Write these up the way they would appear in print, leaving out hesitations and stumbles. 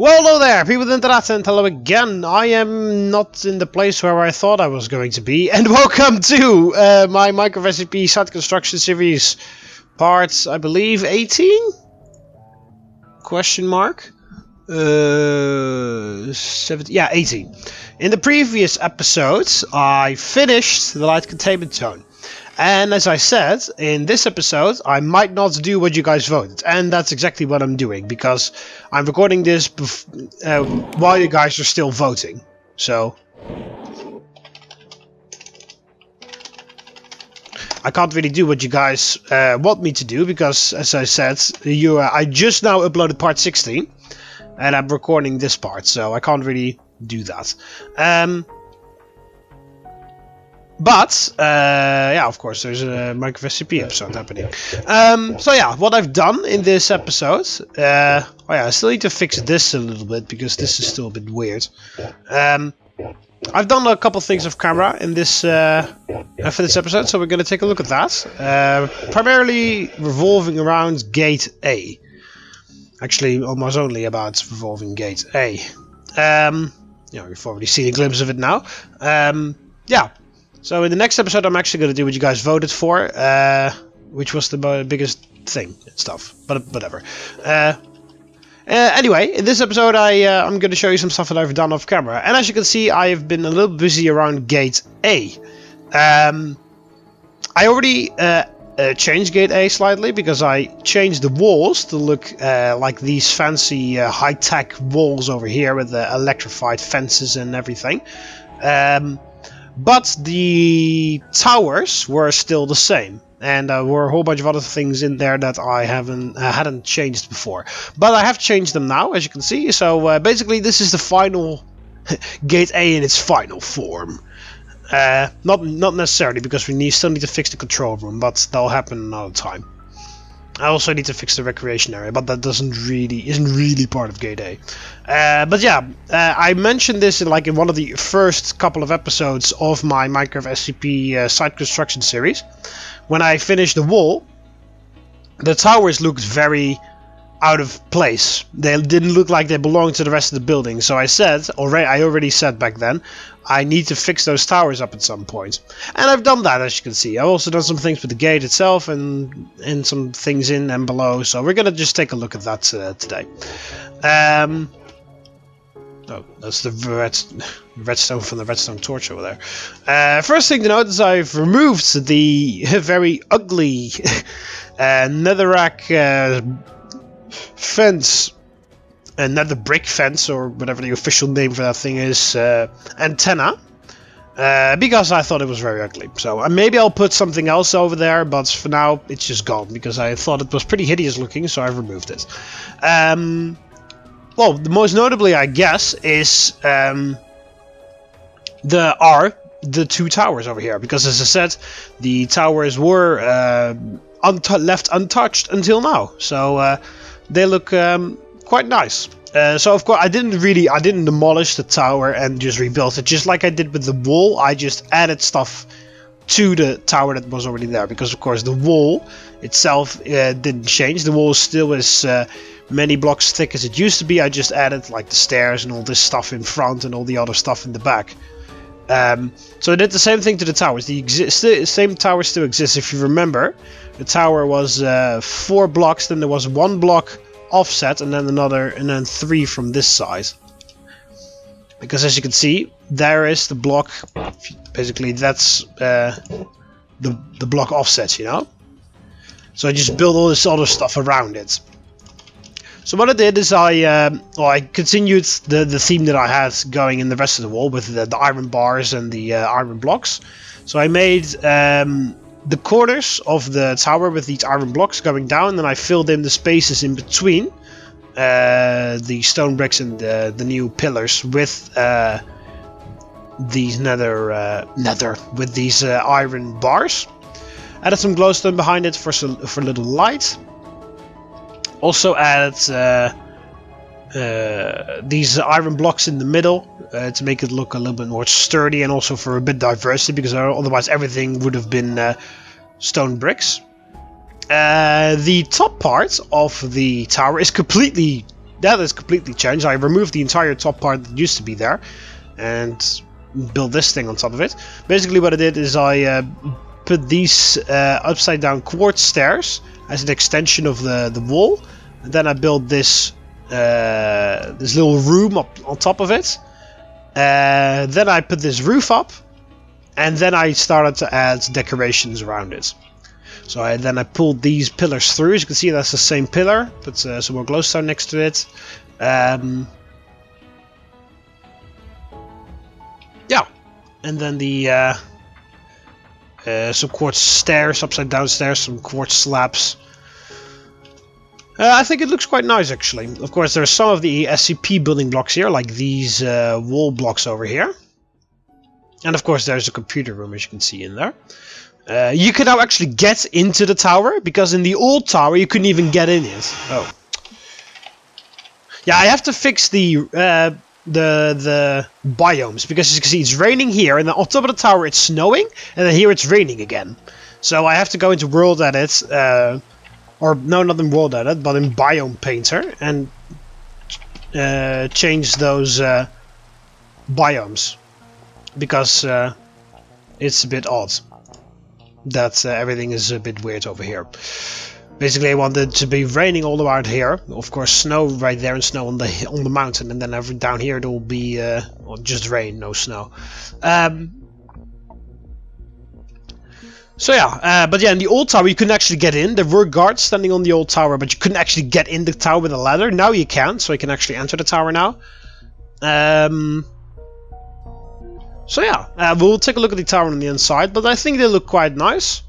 Well, hello there, people of the internet, and hello again. I am not in the place where I thought I was going to be, and welcome to my Minecraft SCP site construction series, part, I believe, 18? Question mark? 17, yeah, 18. In the previous episodes, I finished the light containment zone. And as I said, in this episode, I might not do what you guys voted. And that's exactly what I'm doing, because I'm recording this while you guys are still voting. So I can't really do what you guys want me to do, because as I said, I just now uploaded part 16. And I'm recording this part, so I can't really do that. But, yeah, of course, there's a Minecraft SCP episode happening. So yeah, what I've done in this episode... oh yeah, I still need to fix this a little bit, because this is still a bit weird. I've done a couple things off camera in this, for this episode, so we're going to take a look at that. Primarily revolving around Gate A. Actually, almost only about revolving Gate A. You know, you've already seen a glimpse of it now. Yeah. So in the next episode, I'm actually going to do what you guys voted for, which was the biggest thing and stuff. But whatever. Anyway, in this episode, I'm going to show you some stuff that I've done off camera. And as you can see, I have been a little busy around Gate A. I already changed Gate A slightly, because I changed the walls to look like these fancy high-tech walls over here with the electrified fences and everything. But the towers were still the same, and there were a whole bunch of other things in there that I hadn't changed before. But I have changed them now, as you can see. So basically, this is the final Gate A in its final form. Not necessarily, because we still need to fix the control room, but that'll happen another time. I also need to fix the recreation area, but that isn't really part of Gate A. But yeah, I mentioned this in one of the first couple of episodes of my Minecraft SCP site construction series. When I finished the wall, the towers looked very out of place. They didn't look like they belonged to the rest of the building. So I already said back then, I need to fix those towers up at some point. And I've done that, as you can see. I've also done some things with the gate itself and some things in and below. So we're gonna just take a look at that today. Oh, that's the redstone from the redstone torch over there. First thing to note is I've removed the very ugly netherrack fence, another brick fence, or whatever the official name for that thing is, antenna, because I thought it was very ugly. So maybe I'll put something else over there, but for now it's just gone, because I thought it was pretty hideous looking, so I've removed it. Well, the most notably, I guess, is the two towers over here, because as I said, the towers were left untouched until now, so they look quite nice. So of course I didn't demolish the tower and just rebuild it, just like I did with the wall. I just added stuff to the tower that was already there, because of course the wall itself didn't change. The wall is still as many blocks thick as it used to be. I just added like the stairs and all this stuff in front and all the other stuff in the back. So I did the same thing to the towers. The same tower still exists. If you remember, the tower was 4 blocks, then there was 1 block offset, and then another, and then 3 from this side. Because as you can see, there is the block. Basically, that's the block offset, you know. So I just built all this other stuff around it. So what I did is I continued the theme that I had going in the rest of the wall with the iron bars and the iron blocks. So I made the corners of the tower with these iron blocks going down, and I filled in the spaces in between the stone bricks and the new pillars with these with these iron bars. Added some glowstone behind it for a little light. Also added these iron blocks in the middle to make it look a little bit more sturdy, and also for a bit diversity, because otherwise everything would have been stone bricks. The top part of the tower is completely that is completely changed. I removed the entire top part that used to be there and built this thing on top of it. Basically what I did is I put these upside down quartz stairs as an extension of the wall, and then I built this this little room up on top of it. Then I put this roof up, and then I started to add decorations around it. So I pulled these pillars through. As you can see, that's the same pillar, but some more glowstone next to it. Yeah, and then the some quartz stairs, upside down stairs, some quartz slabs. I think it looks quite nice, actually. Of course, there's some of the SCP building blocks here, like these wall blocks over here. And of course, there's a computer room, as you can see in there. You can now actually get into the tower, because in the old tower you couldn't even get in it. Oh. Yeah, I have to fix the biomes, because as you can see, it's raining here, and then on top of the tower it's snowing, and then here it's raining again. So I have to go into World Edit, or no, not in World Edit, but in Biome Painter, and change those biomes, because it's a bit odd that everything is a bit weird over here. Basically, I wanted it to be raining all around here. Of course, snow right there and snow on the mountain, and then down here there will be well, just rain, no snow. So yeah, but yeah, in the old tower you couldn't actually get in. There were guards standing on the old tower, but you couldn't actually get in the tower with a ladder. Now you can, so you can actually enter the tower now. So yeah, we'll take a look at the tower on the inside, but I think they look quite nice.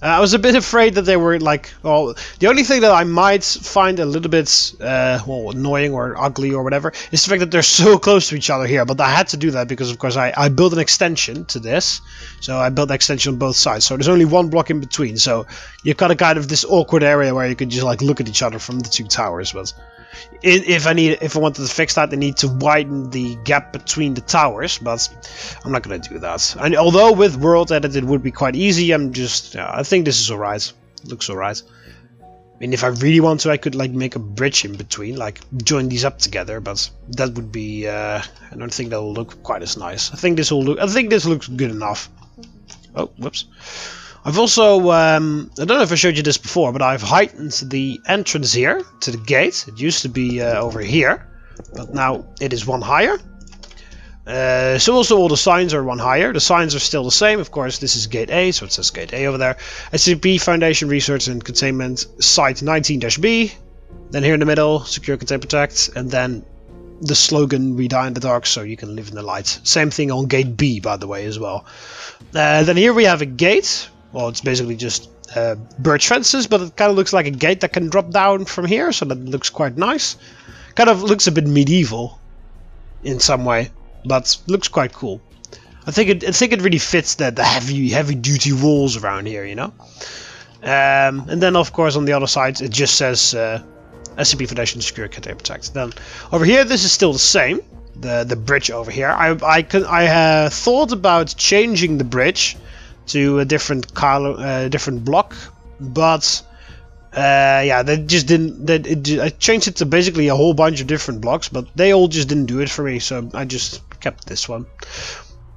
I was a bit afraid that they were like, well, the only thing that I might find a little bit, well, annoying or ugly or whatever, is the fact that they're so close to each other here. But I had to do that because, of course, I built an extension to this. So I built an extension on both sides. So there's only one block in between. So you've got a kind of this awkward area where you could just like look at each other from the two towers. But if I wanted to fix that, I need to widen the gap between the towers. But I'm not going to do that. And although with World Edit it would be quite easy, I'm just, I think this is alright. Looks alright. I mean, if I really want to, I could like make a bridge in between, like join these up together. But that would be, I don't think that will look quite as nice. I think this looks good enough. Oh, whoops. I've also, I don't know if I showed you this before, but I've heightened the entrance here to the gate. It used to be over here, but now it is one higher. So also all the signs are one higher. The signs are still the same. Of course, this is Gate A, so it says Gate A over there. SCP Foundation Research and Containment Site 19-B. Then here in the middle, Secure, Contain, Protect. And then the slogan, We Die in the Dark, so you can live in the light. Same thing on Gate B, by the way, as well. Then here we have a gate. Well, it's basically just birch fences, but it kind of looks like a gate that can drop down from here, so that looks quite nice. Kind of looks a bit medieval in some way, but looks quite cool. I think it really fits the heavy duty walls around here, you know. And then of course on the other side it just says SCP Foundation Secure, Contain, Protect. Then over here this is still the same. The bridge over here. I thought about changing the bridge to a different color, different block, but yeah, they just didn't. I changed it to basically a whole bunch of different blocks, but they all just didn't do it for me, so I just kept this one,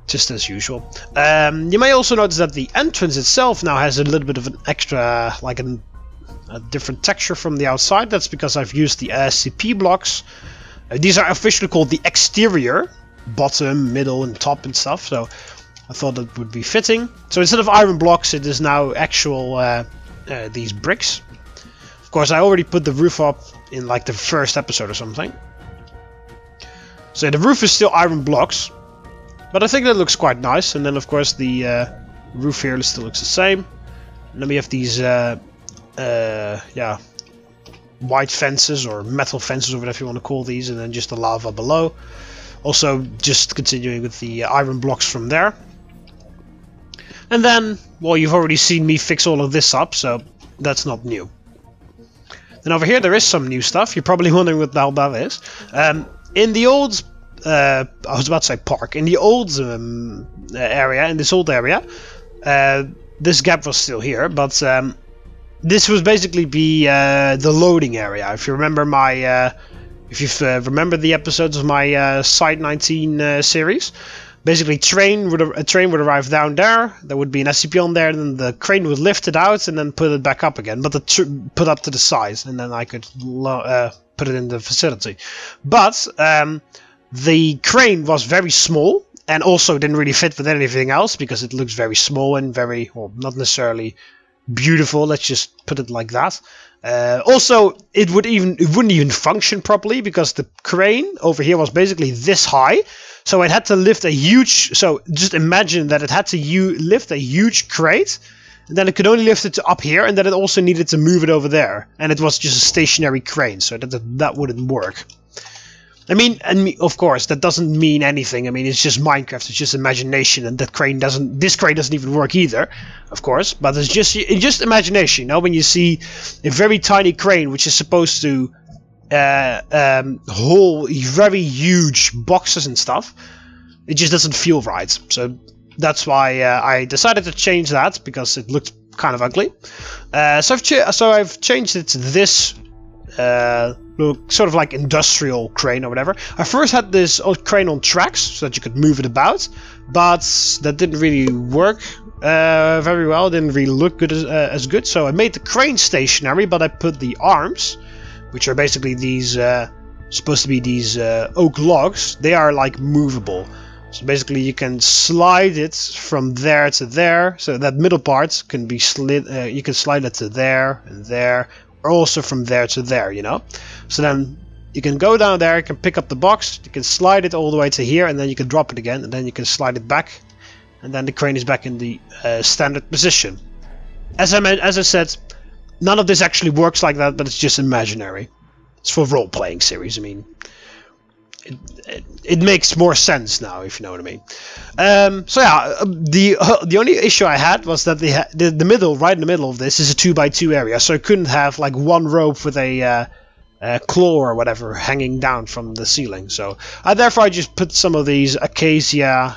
just as usual. You may also notice that the entrance itself now has a little bit of an extra, like a different texture from the outside. That's because I've used the SCP blocks. These are officially called the exterior, bottom, middle, and top and stuff. So I thought that would be fitting. So instead of iron blocks, it is now actual these bricks. Of course, I already put the roof up in like the first episode or something. So the roof is still iron blocks, but I think that looks quite nice. And then of course the roof here still looks the same. And then we have these yeah, white fences or metal fences or whatever you want to call these, and then just the lava below. Also just continuing with the iron blocks from there. And then, well, you've already seen me fix all of this up, so that's not new. Then over here there is some new stuff. You're probably wondering what the hell that is. In the old, I was about to say park, in the old area, in this old area, this gap was still here, but this was basically the loading area. If you remember my if you've remembered the episodes of my Site 19 series. Basically, a train would arrive down there. There would be an SCP on there, and then the crane would lift it out and then put it back up again, but put up to the size, and then I could put it in the facility. But the crane was very small, and also didn't really fit with anything else because it looks very small and very, well, not necessarily beautiful. Let's just put it like that. Also, it wouldn't even function properly because the crane over here was basically this high. So it had to lift a huge... So just imagine that it had to lift a huge crate. And then it could only lift it to up here. And then it also needed to move it over there. And it was just a stationary crane. So that wouldn't work. I mean, of course, that doesn't mean anything. I mean, it's just Minecraft. It's just imagination. And this crane doesn't even work either, of course. But it's just imagination. You know, when you see a very tiny crane, which is supposed to... whole very huge boxes and stuff, it just doesn't feel right. So that's why I decided to change that, because it looked kind of ugly. So I've changed it to this sort of like industrial crane or whatever. I first had this crane on tracks so that you could move it about, but that didn't really work very well. It didn't really look good as good. So I made the crane stationary, but I put the arms, which are basically these, supposed to be these oak logs. They are like movable. So basically you can slide it from there to there. So that middle part can be slid, you can slide it to there and there, or also from there to there, you know. So then you can go down there, you can pick up the box, you can slide it all the way to here, and then you can drop it again, and then you can slide it back, and then the crane is back in the standard position. As I said, none of this actually works like that, but it's just imaginary. It's for role-playing series. I mean, it makes more sense now, if you know what I mean. So yeah, the only issue I had was that the middle, right in the middle of this, is a 2x2 area, so I couldn't have like one rope with a claw or whatever hanging down from the ceiling. So therefore I just put some of these acacia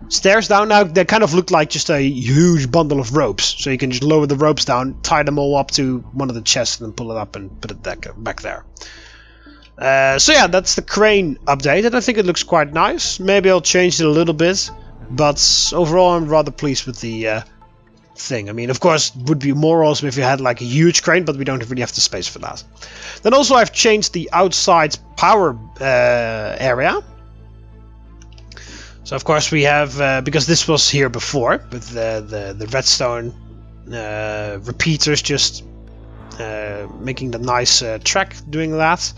stairs down. Now they kind of look like just a huge bundle of ropes, so you can just lower the ropes down, tie them all up to one of the chests, and then pull it up and put it back there. So yeah, that's the crane update, and I think it looks quite nice. Maybe I'll change it a little bit, but overall I'm rather pleased with the thing. I mean, of course, it would be more awesome if you had like a huge crane, but we don't really have the space for that. Then also I've changed the outside power area. So of course we have, because this was here before, with the redstone repeaters just making the nice track doing that.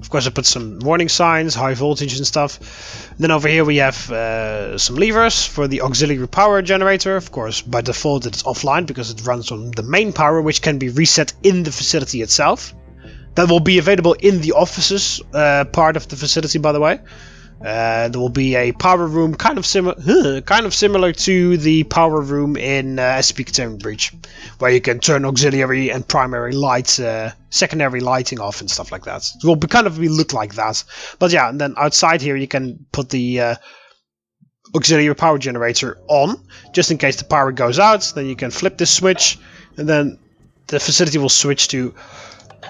Of course I put some warning signs, high voltage and stuff. Then over here we have some levers for the auxiliary power generator. Of course by default it's offline because it runs on the main power, which can be reset in the facility itself. That will be available in the offices part of the facility, by the way. There will be a power room kind of similar to the power room in SCP Containment Breach, where you can turn auxiliary and primary lights, secondary lighting off and stuff like that. It will look like that. But yeah, and then outside here you can put the auxiliary power generator on, just in case the power goes out. Then you can flip this switch, and then the facility will switch to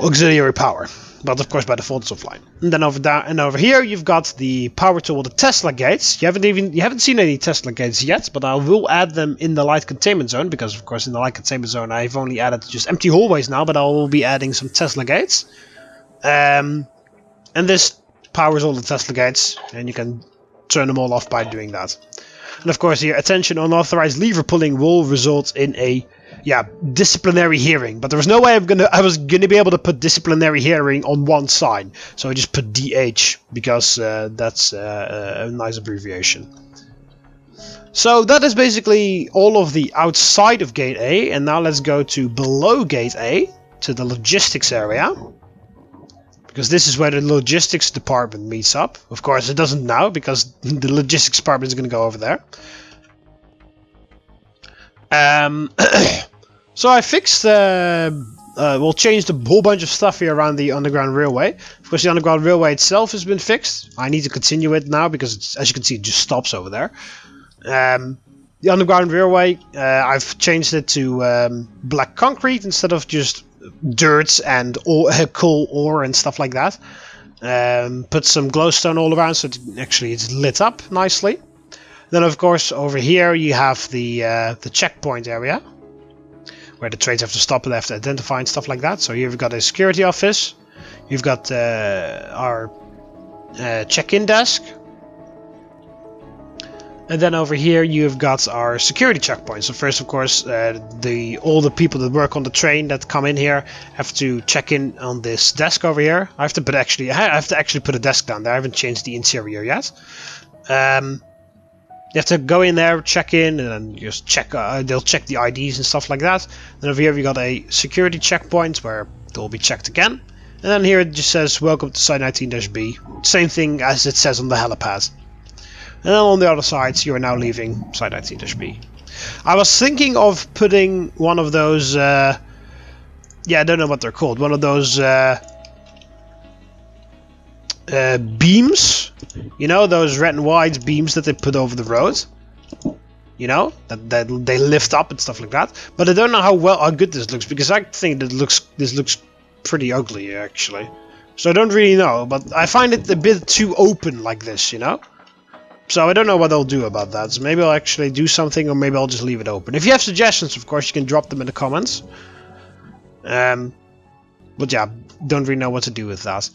auxiliary power. But of course by default it's offline. And then over here you've got the power to all the Tesla gates. You haven't seen any Tesla gates yet, but I will add them in the light containment zone, because of course in the light containment zone I've only added just empty hallways now, but I will be adding some Tesla gates. And this powers all the Tesla gates, and you can turn them all off by doing that. And of course here, attention, unauthorized lever pulling will result in a disciplinary hearing, but there was no way I was gonna be able to put disciplinary hearing on one side, so I just put DH because that's a nice abbreviation. So that is basically all of the outside of Gate A, and now let's go to below Gate A, to the logistics area, because this is where the logistics department meets up. Of course it doesn't now, because the logistics department is going to go over there. So I fixed, we'll change a whole bunch of stuff here around the underground railway. Of course the underground railway itself has been fixed. I need to continue it now because it's, as you can see, it just stops over there. The underground railway, I've changed it to black concrete instead of just dirt and coal ore and stuff like that. Put some glowstone all around so it's lit up nicely. Then of course over here you have the checkpoint area where the trains have to stop and they have to identify and stuff like that. So here we've got a security office. You've got our check-in desk. And then over here you've got our security checkpoint. So first, of course, all the people that work on the train that come in here have to check in on this desk over here. I have to actually put a desk down there. I haven't changed the interior yet. You have to go in there, check in, and then just check. They'll check the IDs and stuff like that. Then over here we got a security checkpoint where they'll be checked again. And then here it just says "Welcome to Site 19-B." Same thing as it says on the helipad. And then on the other side, you are now leaving Site 19-B. I was thinking of putting one of those, yeah, I don't know what they're called, one of those beams, you know, those red and white beams that they put over the road, you know, that they lift up and stuff like that. But I don't know how good this looks, because I think that this looks pretty ugly actually. So I don't really know, but I find it a bit too open like this, you know. So I don't know what I'll do about that. So maybe I'll actually do something, or maybe I'll just leave it open. If you have suggestions, of course, you can drop them in the comments. But yeah, don't really know what to do with that.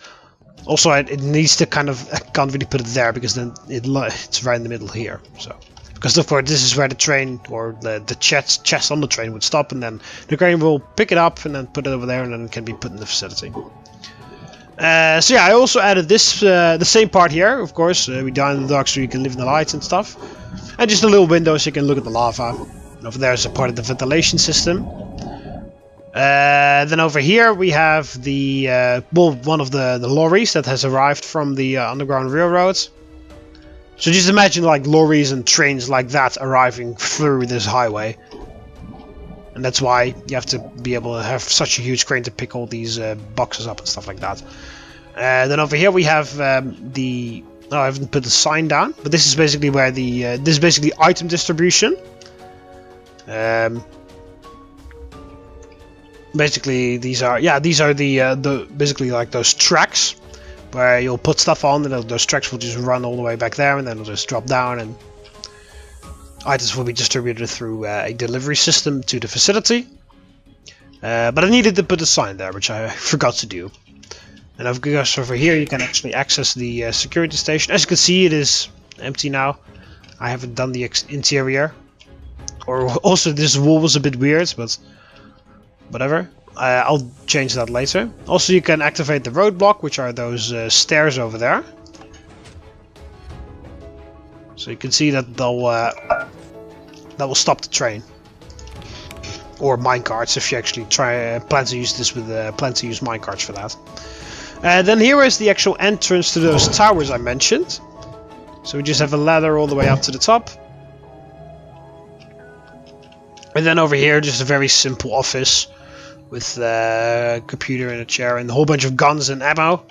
Also, it needs to kind of, I can't really put it there because then it's right in the middle here. So, because of course this is where the train or the chest on the train would stop, and then the crane will pick it up and then put it over there, and then it can be put in the facility. So yeah, I also added this, the same part here, of course. We down in the dark so you can live in the lights and stuff. And just a little window so you can look at the lava. And over there is a part of the ventilation system. Then over here we have the, well, one of the lorries that has arrived from the Underground Railroad. So just imagine like lorries and trains like that arriving through this highway. And that's why you have to be able to have such a huge crane to pick all these boxes up and stuff like that. Then over here we have the... Oh, I haven't put the sign down, but this is basically where the... this is basically item distribution. Basically, these are... Yeah, these are the basically like those tracks where you'll put stuff on, and those tracks will just run all the way back there, and then it'll just drop down, and items will be distributed through a delivery system to the facility. But I needed to put a sign there, which I forgot to do. And of course over here you can actually access the security station. As you can see, it is empty now. I haven't done the interior. Or also this wall was a bit weird, but whatever. I'll change that later. Also you can activate the roadblock, which are those stairs over there. So you can see that that will stop the train, or minecarts if you actually plan to use this with plan to use minecarts for that. Then here is the actual entrance to those towers I mentioned. So we just have a ladder all the way up to the top, and then over here just a very simple office with a computer and a chair and a whole bunch of guns and ammo.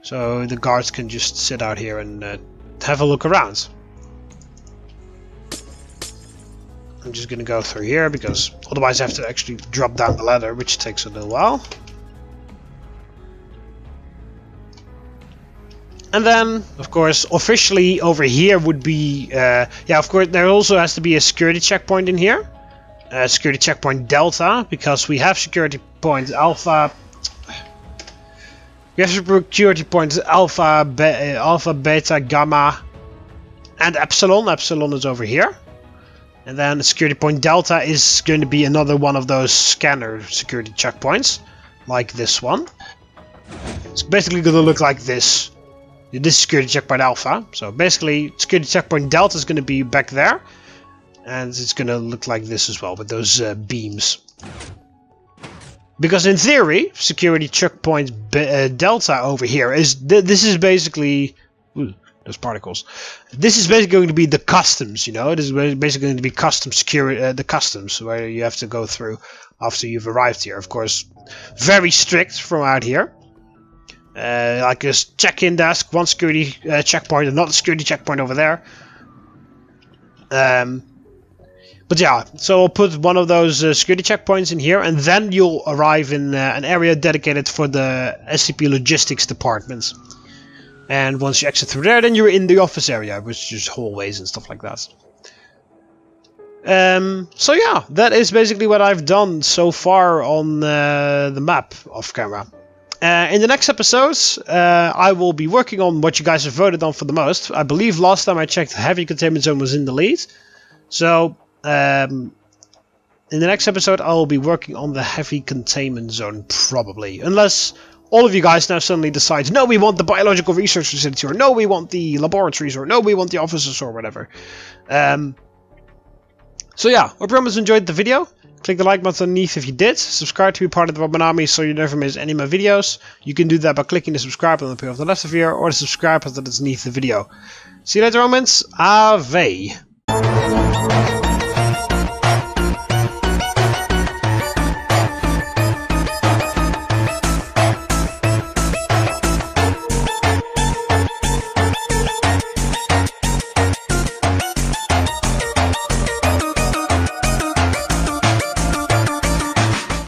So the guards can just sit out here and have a look around. I'm just going to go through here because otherwise I have to actually drop down the ladder, which takes a little while. And then, of course, officially over here would be... yeah, of course, there also has to be a security checkpoint in here. Security checkpoint Delta, because we have security point Alpha... We have security points Alpha, Alpha, Beta, Gamma, and Epsilon. Epsilon is over here. And then security point Delta is going to be another one of those scanner security checkpoints, like this one. It's basically going to look like this. This is security checkpoint Alpha. So basically, security checkpoint Delta is going to be back there, and it's going to look like this as well with those beams. Because in theory, security checkpoint Delta over here is this is basically. Ooh, those particles. This is basically going to be the customs, you know. This is basically going to be custom security, the customs where you have to go through after you've arrived here. Of course, very strict from out here. Like this check-in desk, one security checkpoint, another security checkpoint over there. But yeah, so I'll put one of those security checkpoints in here, and then you'll arrive in an area dedicated for the SCP logistics department. And once you exit through there, then you're in the office area, which is hallways and stuff like that. So yeah, that is basically what I've done so far on the map off camera. In the next episodes, I will be working on what you guys have voted on for the most. I believe last time I checked, the heavy containment zone was in the lead. So in the next episode, I will be working on the heavy containment zone, probably. Unless all of you guys now suddenly decide, no, we want the biological research facility, or no, we want the laboratories, or no, we want the offices, or whatever. So yeah, hope everyone enjoyed the video. Click the like button underneath if you did. Subscribe to be part of the TheMBmulti army so you never miss any of my videos. You can do that by clicking the subscribe button up here on the left of here, or the subscribe button that's underneath the video. See you later, Romans. Ave.